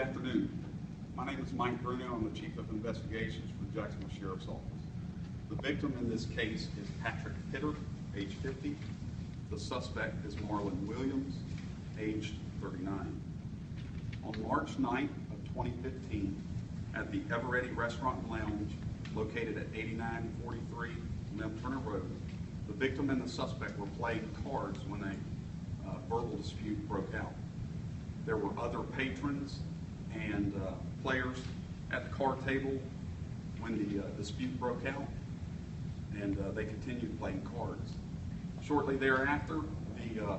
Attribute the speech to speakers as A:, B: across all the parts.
A: afternoon. My name is Mike Bruno. I'm the Chief of Investigations for the Jacksonville Sheriff's Office. The victim in this case is Patrick Pitter, age 50. The suspect is Marlon Williams, aged 39. On March 9th of 2015, at the Eveready Restaurant and Lounge, located at 8943 Lim Turner Road, the victim and the suspect were playing cards when a verbal dispute broke out. There were other patrons and players at the card table when the dispute broke out, and they continued playing cards. Shortly thereafter, the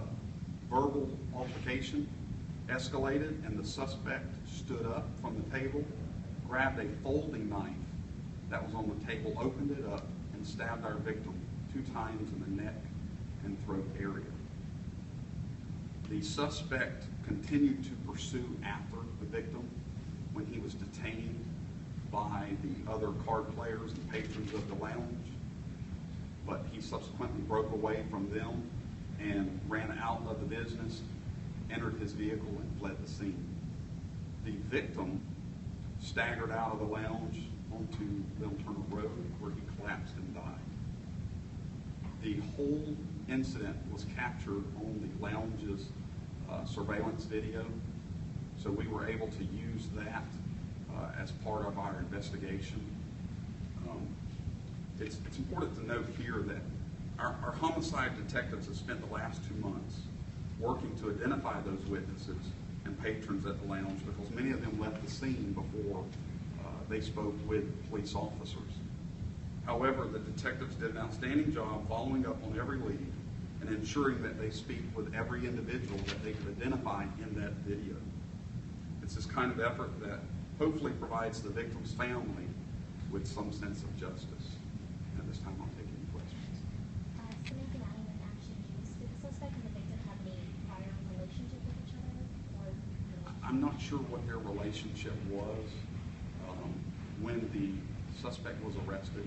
A: verbal altercation escalated, and the suspect stood up from the table, grabbed a folding knife that was on the table, opened it up, and stabbed our victim 2 times in the neck and throat area. The suspect continued to pursue after the victim when he was detained by the other card players and patrons of the lounge, but he subsequently broke away from them and ran out of the business, entered his vehicle, and fled the scene. The victim staggered out of the lounge onto Lim Turner Road, where he collapsed and died. The whole incident was captured on the lounge's surveillance video, so we were able to use that as part of our investigation. It's important to note here that our homicide detectives have spent the last 2 months working to identify those witnesses and patrons at the lounge, because many of them left the scene before they spoke with police officers. However, the detectives did an outstanding job following up on every lead and ensuring that they speak with every individual that they could identify in that video. It's this kind of effort that hopefully provides the victim's family with some sense of justice. At this time, I'll take any questions.
B: Samantha, adding with action use, did the suspect and the victim have any prior relationship with each other?
A: I'm not sure what their relationship was. When the suspect was arrested,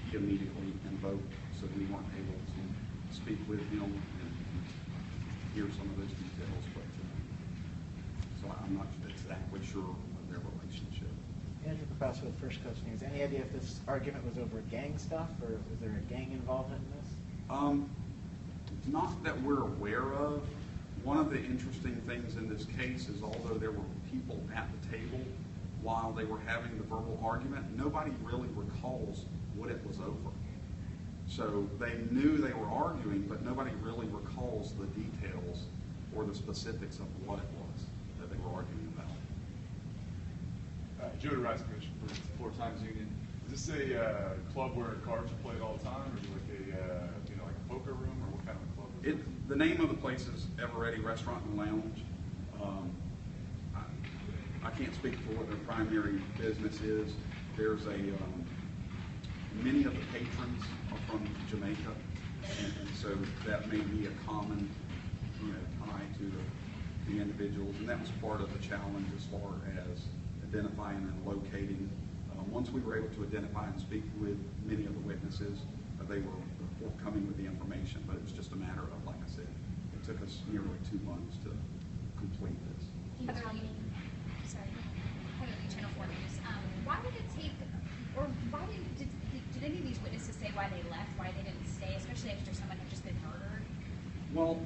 A: he immediately invoked, so we weren't able to speak with him and hear some of those details, but so I'm not exactly sure of their relationship.
C: Andrew Capassa with First Coast News. Any idea if this argument was over gang stuff, or was there a gang involvement in this?
A: Not that we're aware of. One of the interesting things in this case is, although there were people at the table while they were having the verbal argument, nobody really recalls what it was over. So they knew they were arguing, but nobody really recalls the details or the specifics of what it was that they were arguing about.
D: Jody Rice, Commissioner for the Four Times Union. Is this a club where cards are played all the time, or is it like a like a poker room, or what kind of a club is it?
A: The name of the place is Eveready Restaurant and Lounge. I can't speak for what their primary business is. There's many of the patrons are from Jamaica, and so that may be a common tie to the individuals, and that was part of the challenge as far as identifying and locating. Once we were able to identify and speak with many of the witnesses, they were forthcoming with the information, but it was just a matter of, like I said, it took us nearly 2 months to complete this.
E: Channel 4 News. Why did it take, or why did any of these witnesses say why they left, why they didn't stay, especially after someone had just been murdered?
A: Well,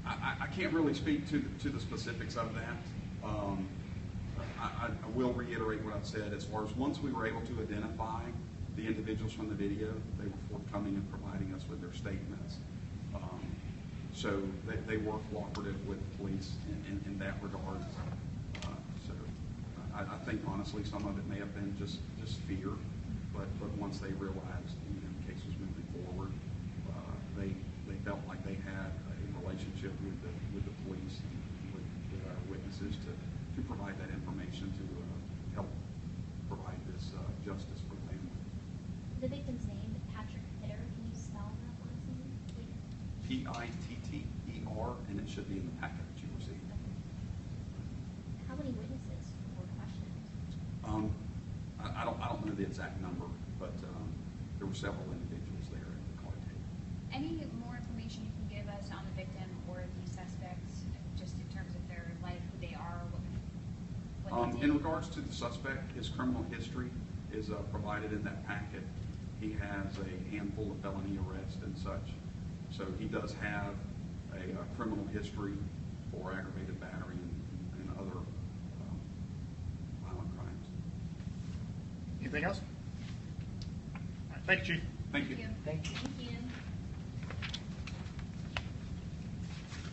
A: I can't really speak to the specifics of that. I will reiterate what I've said as far as once we were able to identify the individuals from the video, they were forthcoming and providing us with their statements. So they were cooperative with the police in that regard. So I think honestly some of it may have been just fear, but once they realized the case was moving forward, they felt like they had a relationship with the police and with our witnesses to provide that information to help provide this justice for the family.
B: The victim's name, Patrick Pitter, can you spell that last name?
A: P-I-T-T-E-R, and it should be in the packet that you received.
B: How many witnesses were questioned?
A: I don't know the exact number, but there were several individuals there at the card table.
E: Any more information you can give us on the victim or the suspects, just in terms of their
A: In regards to the suspect, his criminal history is provided in that packet. He has a handful of felony arrests and such. So he does have a criminal history for aggravated battery and other violent crimes.
F: Anything else? All right, thank you, Chief.
A: Thank you.
C: Thank you.
E: Thank you.